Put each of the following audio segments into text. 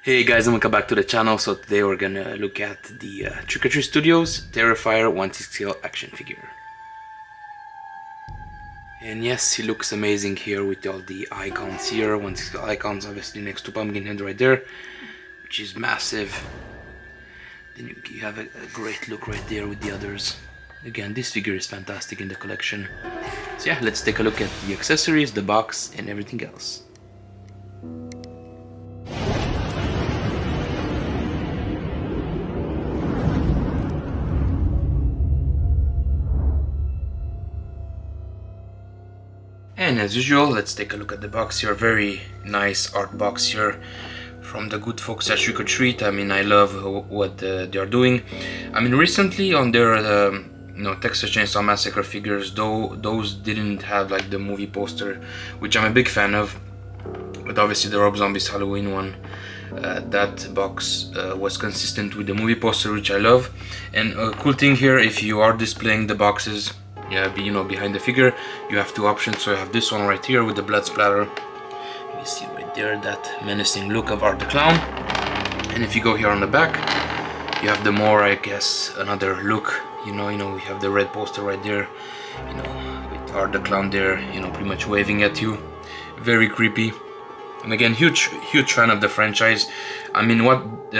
Hey guys, and welcome back to the channel. So today we're gonna look at the Trick or Treat Studios Terrifier 1/6 scale action figure. And yes, he looks amazing here with all the icons here, 1/6 scale icons obviously next to Pumpkinhead right there, which is massive. Then you have a great look right there with the others. Again, this figure is fantastic in the collection. So yeah, let's take a look at the accessories, the box, and everything else. And as usual, let's take a look at the box here. Very nice art box here from the good folks at Trick or Treat. I mean, I love what they are doing. I mean, recently on their Texas Chainsaw Massacre figures, though those didn't have like the movie poster, which I'm a big fan of. But obviously the Rob Zombie's Halloween one, that box was consistent with the movie poster, which I love. And a cool thing here, if you are displaying the boxes, behind the figure, you have two options. So you have this one right here with the blood splatter. You see right there that menacing look of Art the Clown. And if you go here on the back, you have the more, I guess, another look. We have the red poster right there, with Art the Clown there, pretty much waving at you. Very creepy. And again, huge fan of the franchise. I mean, what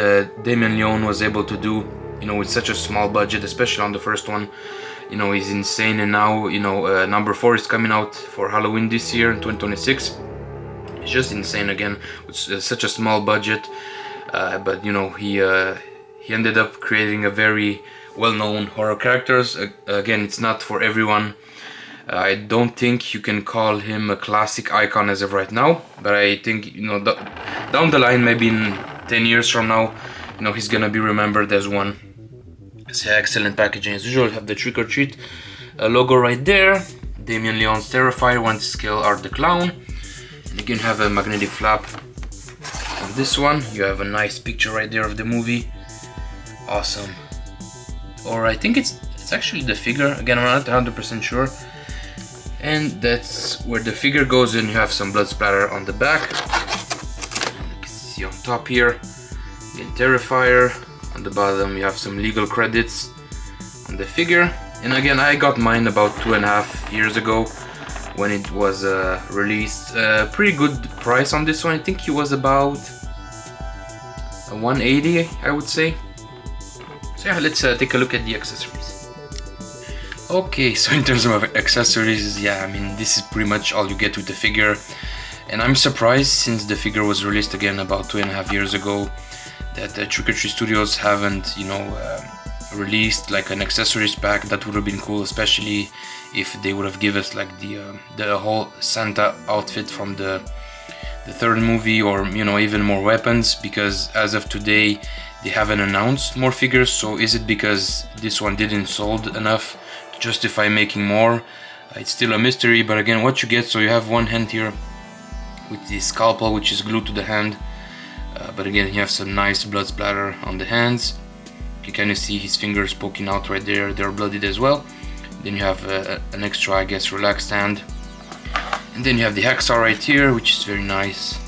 Damien Leone was able to do, with such a small budget, especially on the first one, is insane. And now, number 4 is coming out for Halloween this year in 2026. It's just insane again, with such a small budget. But he ended up creating a very well-known horror characters. Again, it's not for everyone. I don't think you can call him a classic icon as of right now, but I think down the line, maybe in 10 years from now, he's gonna be remembered as one. It's excellent packaging as usual. You have the Trick or Treat logo right there. Damien Leone's Terrifier 1/6 scale Art the Clown. And you can have a magnetic flap on this one. You have a nice picture right there of the movie. Awesome. Or I think it's actually the figure. Again, I'm not 100% sure. And that's where the figure goes, and you have some blood splatter on the back. You can see on top here, again, Terrifier. On the bottom you have some legal credits on the figure. And again, I got mine about 2.5 years ago when it was released. Pretty good price on this one. I think it was about $180, I would say. So yeah, let's take a look at the accessories. Okay, so in terms of accessories, yeah, I mean, this is pretty much all you get with the figure. And I'm surprised, since the figure was released again about 2.5 years ago, that the Trick or Treat Studios haven't, released like an accessories pack. That would have been cool, especially if they would have given us like the whole Santa outfit from the third movie, or even more weapons, because as of today they haven't announced more figures. So is it because this one didn't sold enough to justify making more? It's still a mystery. But again, what you get, so you have one hand here with the scalpel, which is glued to the hand. But again, you have some nice blood splatter on the hands. You can kind of see his fingers poking out right there. They're bloodied as well. Then you have an extra, I guess, relaxed hand. And then you have the hacksaw right here, which is very nice.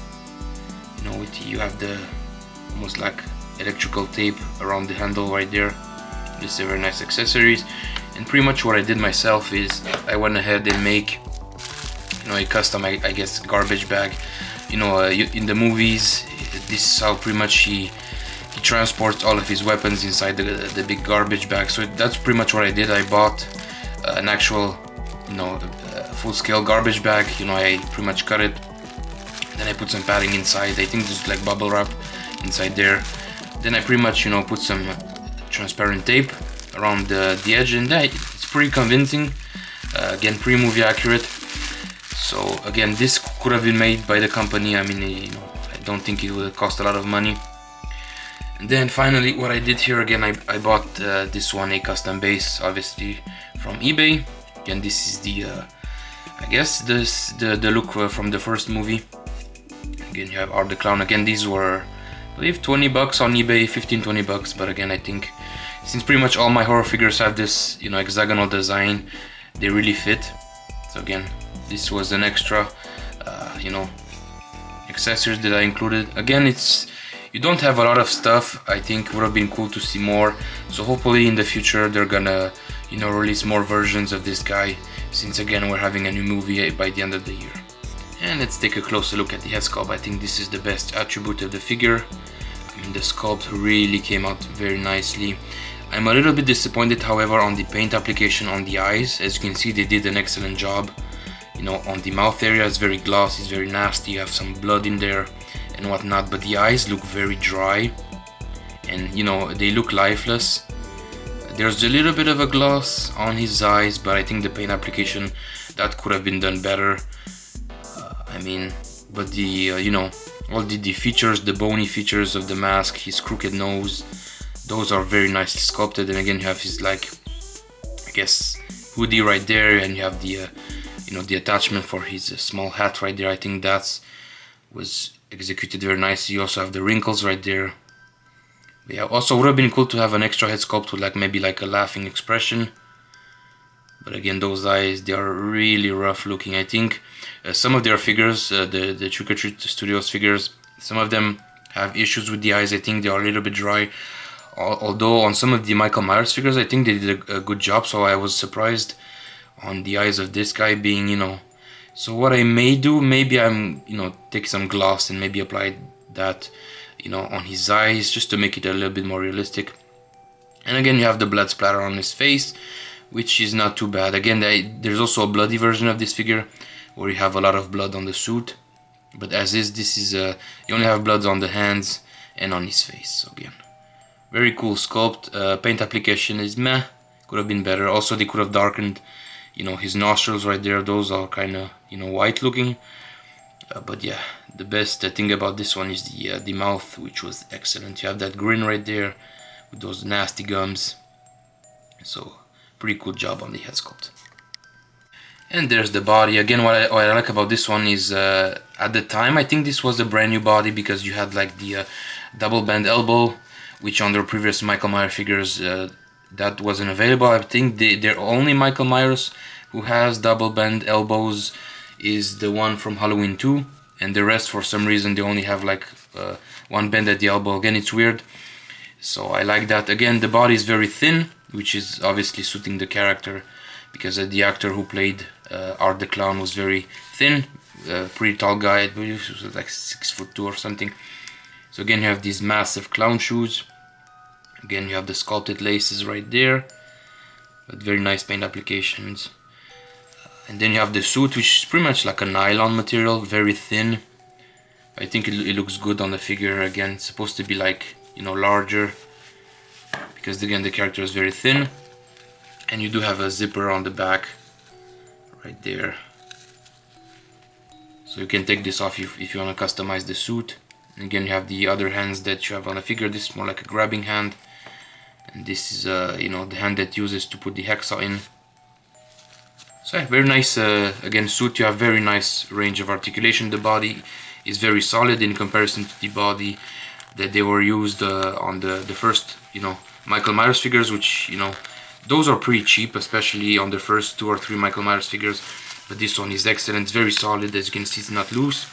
You have the almost like electrical tape around the handle right there. This is a very nice accessories. And pretty much what I did myself is I went ahead and make a custom, I guess, garbage bag. In the movies, this is how pretty much he transports all of his weapons inside the big garbage bag. So that's pretty much what I did. I bought an actual full-scale garbage bag. I pretty much cut it, then I put some padding inside. I think this is like bubble wrap inside there. Then I pretty much put some transparent tape around the edge, and it's pretty convincing. Again, pretty movie accurate. So again, this could have been made by the company. I mean, I don't think it would have cost a lot of money. And then finally, what I did here, again, I bought this one, a custom base, obviously from eBay. Again, this is the I guess the look from the first movie. Again, you have Art the Clown. Again, these were, I believe, $20 on eBay, $15-20. But again, I think since pretty much all my horror figures have this hexagonal design, they really fit. So again, this was an extra accessories that I included. Again, it's you don't have a lot of stuff. I think would have been cool to see more. So hopefully in the future they're gonna, you know, release more versions of this guy, since again we're having a new movie by the end of the year. And let's take a closer look at the head sculpt. I think this is the best attribute of the figure. I mean, the sculpt really came out very nicely. I'm a little bit disappointed, however, on the paint application on the eyes. As you can see, they did an excellent job. You know, on the mouth area, it's very glossy, it's very nasty, you have some blood in there and whatnot, but the eyes look very dry and, you know, they look lifeless. There's a little bit of a gloss on his eyes, but I think the paint application, that could have been done better. I mean, but the, you know, all the features, the bony features of the mask, his crooked nose, those are very nicely sculpted. And again, you have his, like, I guess, hoodie right there, and you have the, you know, the attachment for his small hat right there. I think that was executed very nicely. You also have the wrinkles right there. But yeah, also would have been cool to have an extra head sculpt with like maybe like a laughing expression. But again, those eyes, they are really rough looking. I think some of their figures, the Trick or Treat Studios figures, some of them have issues with the eyes. I think they are a little bit dry. Although on some of the Michael Myers figures, I think they did a good job. So I was surprised on the eyes of this guy being, you know. So what I may do, maybe I'm, you know, take some gloss and maybe apply that, you know, on his eyes, just to make it a little bit more realistic. And again, you have the blood splatter on his face, which is not too bad. Again, there's also a bloody version of this figure where you have a lot of blood on the suit, but as is, this is you only have blood on the hands and on his face. So again, very cool sculpt. Paint application is meh, could have been better. Also, they could have darkened, you know, his nostrils right there. Those are kind of, you know, white looking. But yeah, the best thing about this one is the mouth, which was excellent. You have that grin right there with those nasty gums. So pretty cool job on the head sculpt. And there's the body. Again, what I like about this one is at the time, I think this was a brand new body, because you had like the double bend elbow, which on their previous Michael Myers figures that wasn't available. I think their only Michael Myers who has double bend elbows is the one from Halloween 2, and the rest, for some reason, they only have like one bend at the elbow. Again, it's weird, so I like that. Again, the body is very thin, which is obviously suiting the character, because the actor who played Art the Clown was very thin, pretty tall guy. I believe he was like 6'2" or something. So again, you have these massive clown shoes. Again, you have the sculpted laces right there, but very nice paint applications. And then you have the suit, which is pretty much like a nylon material, very thin. I think it looks good on the figure. Again, it's supposed to be like, you know, larger, because again, the character is very thin. And you do have a zipper on the back right there, so you can take this off if you want to customize the suit. And again, you have the other hands that you have on the figure. This is more like a grabbing hand, and this is you know, the hand that uses to put the hacksaw in. So yeah, very nice again suit. You have very nice range of articulation. The body is very solid in comparison to the body that they were used on the first, you know, Michael Myers figures, which, you know, those are pretty cheap, especially on the first 2 or 3 Michael Myers figures. But this one is excellent. It's very solid. As you can see, it's not loose.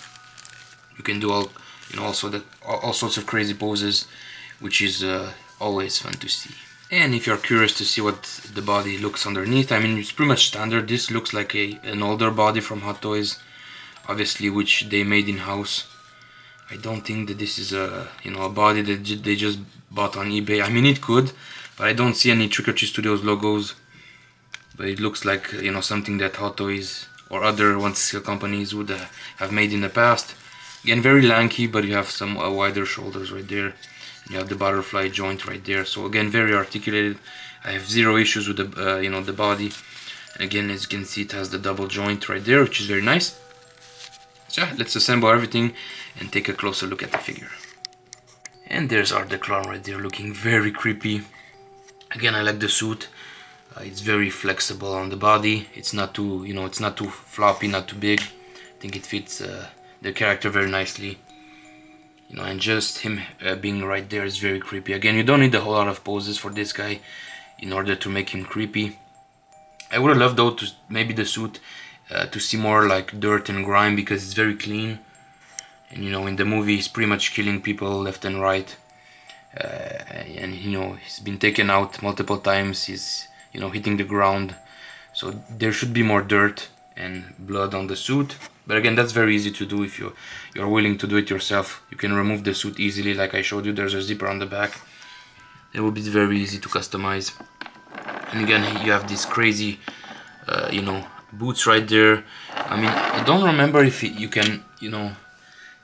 You can do all, you know, also all sorts of crazy poses, which is always fun to see. And if you're curious to see what the body looks underneath, I mean, it's pretty much standard. This looks like an older body from Hot Toys, obviously, which they made in-house. I don't think that this is a, you know, a body that they just bought on eBay. I mean, it could, but I don't see any Trick or Treat Studios logos. But it looks like, you know, something that Hot Toys or other one-scale companies would have made in the past. Again, very lanky, but you have some wider shoulders right there. You have the butterfly joint right there. So again, very articulated. I have zero issues with the you know, the body. Again, as you can see, it has the double joint right there, which is very nice. So yeah, let's assemble everything and take a closer look at the figure. And there's Art the Clown right there, looking very creepy. Again, I like the suit. It's very flexible on the body. It's not too, you know, it's not too floppy, not too big. I think it fits the character very nicely. You know, and just him being right there is very creepy. Again, you don't need a whole lot of poses for this guy in order to make him creepy. I would have loved, though, to maybe the suit to see more like dirt and grime, because it's very clean. and you know, in the movie he's pretty much killing people left and right, and you know, he's been taken out multiple times. He's, you know, hitting the ground, so there should be more dirt and blood on the suit. But again, that's very easy to do if you're willing to do it yourself. You can remove the suit easily, like I showed you. There's a zipper on the back. It will be very easy to customize. And again, you have this crazy, you know, boots right there. I mean, I don't remember if you can, you know,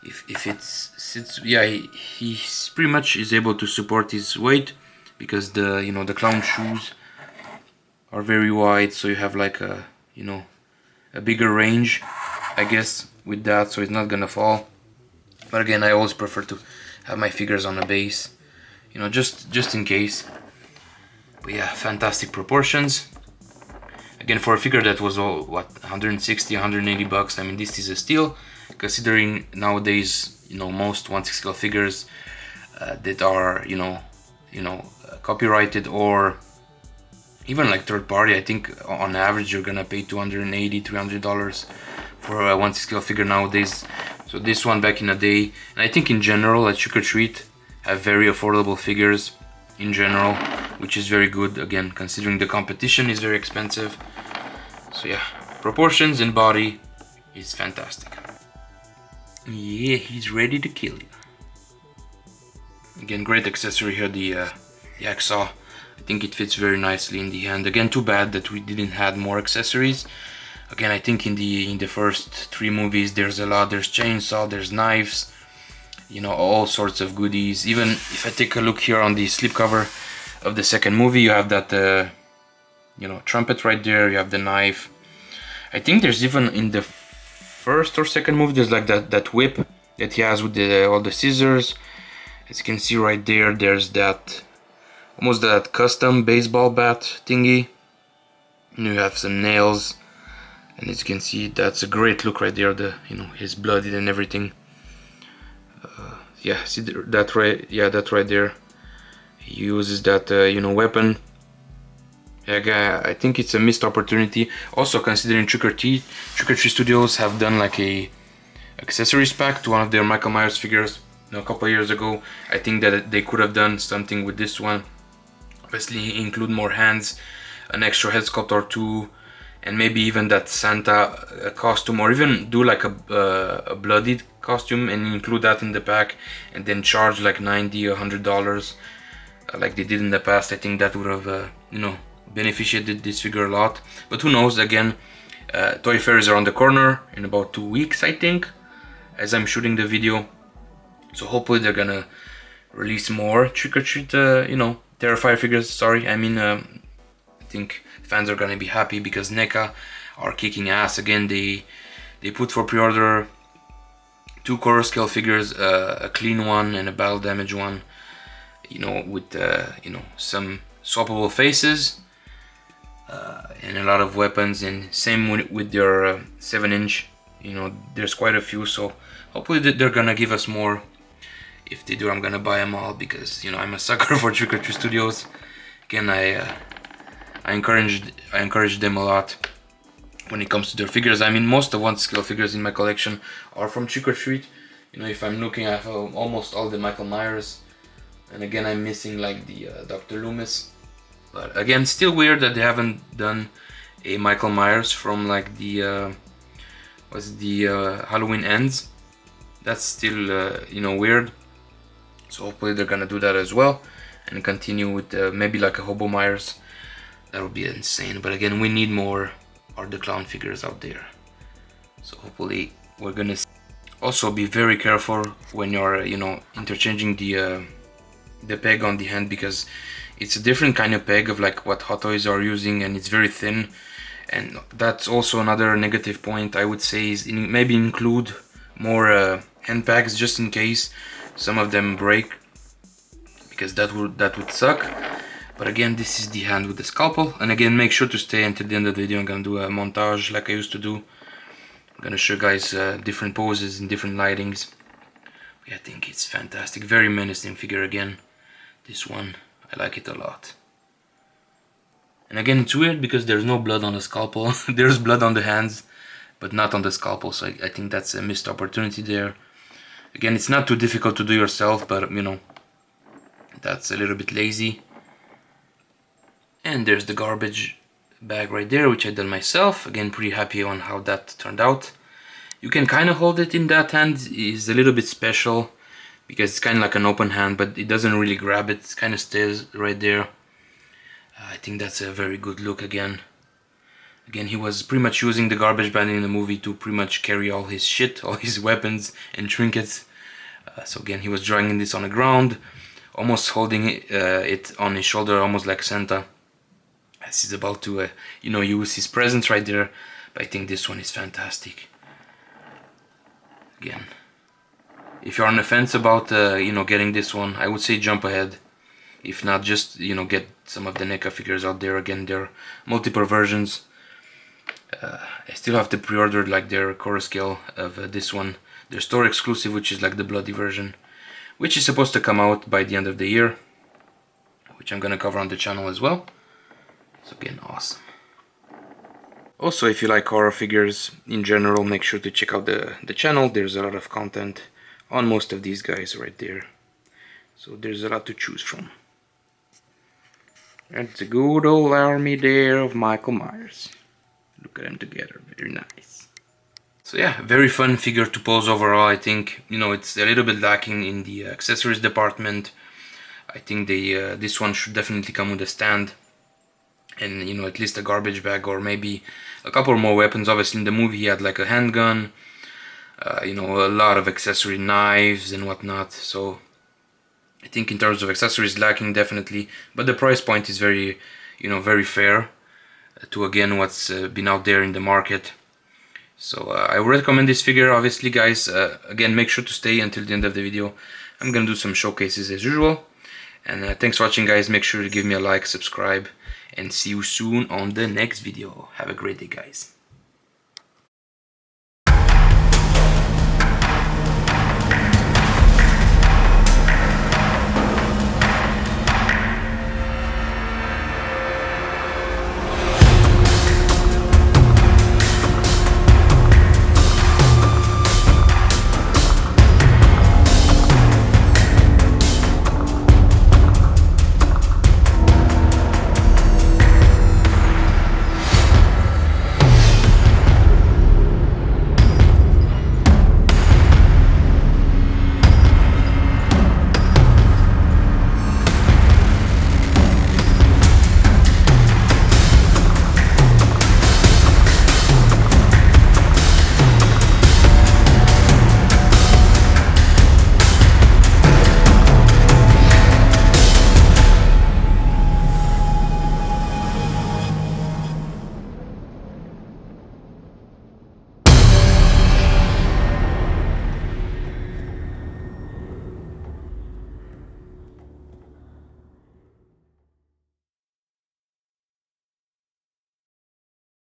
if it's sits. Yeah, he's pretty much is able to support his weight, because the, you know, the clown shoes are very wide, so you have like a, you know, a bigger range, I guess, with that, so it's not gonna fall. But again, I always prefer to have my figures on a base, you know, just in case. But yeah, fantastic proportions. Again, for a figure that was all, what, 160, 180 bucks, I mean, this is a steal, considering nowadays, you know, most 1/6 scale figures that are, you know, copyrighted or even like third party, I think on average you're gonna pay $280, $300 for a 1/6 scale figure nowadays. So this one back in the day, and I think in general at Trick or Treat have very affordable figures in general, which is very good, again, considering the competition is very expensive. So yeah, proportions and body is fantastic. Yeah, he's ready to kill you. Again, great accessory here, the hacksaw. I think it fits very nicely in the hand. Again, too bad that we didn't have more accessories. Again, I think in the first 3 movies there's a lot. There's chainsaw, there's knives, you know, all sorts of goodies. Even if I take a look here on the slipcover of the second movie, you have that you know, trumpet right there. You have the knife. I think there's even in the first or second movie there's like that whip that he has with all the scissors. As you can see right there, there's that almost that custom baseball bat thingy. And you have some nails, and as you can see, that's a great look right there. The, you know, his blooded and everything. Yeah, see that right? Yeah, that right there. He uses that you know, weapon. Yeah, I think it's a missed opportunity. Also, considering Trick or Treat Studios have done like a accessories pack to one of their Michael Myers figures, you know, a couple of years ago. I think that they could have done something with this one. Obviously, include more hands, an extra head sculpt or 2, and maybe even that Santa costume, or even do like a bloodied costume and include that in the pack, and then charge like $90 or $100 like they did in the past. I think that would have you know, beneficiated this figure a lot. But who knows? Again, toy fairs are on the corner in about 2 weeks, I think, as I'm shooting the video. So hopefully they're gonna release more Trick or Treat you know, Terrifier figures. Sorry, I mean, I think fans are gonna be happy because NECA are kicking ass. Again, they put for pre-order 2 quarter scale figures, a clean one and a battle damage one, you know, with you know, some swappable faces and a lot of weapons, and same with their 7-inch, you know, there's quite a few. So hopefully they're gonna give us more. If they do, I'm gonna buy them all, because, you know, I'm a sucker for Trick or Treat Studios. Again, I encourage them a lot when it comes to their figures. I mean, most of 1/6 scale figures in my collection are from Trick or Treat. You know, if I'm looking, I have almost all the Michael Myers, and again, I'm missing like the Dr. Loomis. But again, still weird that they haven't done a Michael Myers from like the Halloween Ends. That's still you know, weird. So hopefully they're gonna do that as well, and continue with maybe like a Hobo Myers. That would be insane. But again, we need more Art the Clown figures out there. So hopefully we're gonna see. Also, be very careful when you're, you know, interchanging the peg on the hand, because it's a different kind of peg of like what Hot Toys are using, and it's very thin. And that's also another negative point I would say, is maybe include more hand pegs just in case some of them break, because that would suck. But again, this is the hand with the scalpel, and again, make sure to stay until the end of the video. I'm gonna do a montage like I used to do. I'm gonna show you guys different poses and different lightings. Yeah, I think it's fantastic. Very menacing figure again. This one, I like it a lot. And again, it's weird because there's no blood on the scalpel. There's blood on the hands, but not on the scalpel, so I think that's a missed opportunity there. Again, it's not too difficult to do yourself, but you know, that's a little bit lazy. And there's the garbage bag right there, which I done myself. Again, pretty happy on how that turned out. You can kind of hold it in that hand. It's a little bit special because it's kind of like an open hand, but it doesn't really grab it. It kind of stays right there. I think that's a very good look again. Again, he was pretty much using the garbage bag in the movie to pretty much carry all his shit, all his weapons and trinkets. So again, he was dragging this on the ground, almost holding it on his shoulder, almost like Santa, as he's about to, you know, use his presents right there. But I think this one is fantastic. Again, if you're on the fence about, you know, getting this one, I would say jump ahead. If not, just, you know, get some of the NECA figures out there. Again, there are multiple versions. I still have to pre-order like their core scale of this one, their store exclusive, which is like the bloody version, which is supposed to come out by the end of the year, which I'm gonna cover on the channel as well. So again, awesome. Also, if you like horror figures in general, make sure to check out the channel. There's a lot of content on most of these guys right there, so there's a lot to choose from. And the good old army there of Michael Myers. Look at them together, very nice. So yeah, very fun figure to pose overall. I think, you know, it's a little bit lacking in the accessories department. I think this one should definitely come with a stand, and, you know, at least a garbage bag, or maybe a couple more weapons. Obviously in the movie he had like a handgun, you know, a lot of accessory knives and whatnot. So I think in terms of accessories, lacking definitely, but the price point is very, you know, very fair to, again, what's been out there in the market. So I would recommend this figure, obviously, guys. Again, make sure to stay until the end of the video. I'm gonna do some showcases as usual. And thanks for watching, guys. Make sure to give me a like, subscribe, and see you soon on the next video. Have a great day, guys.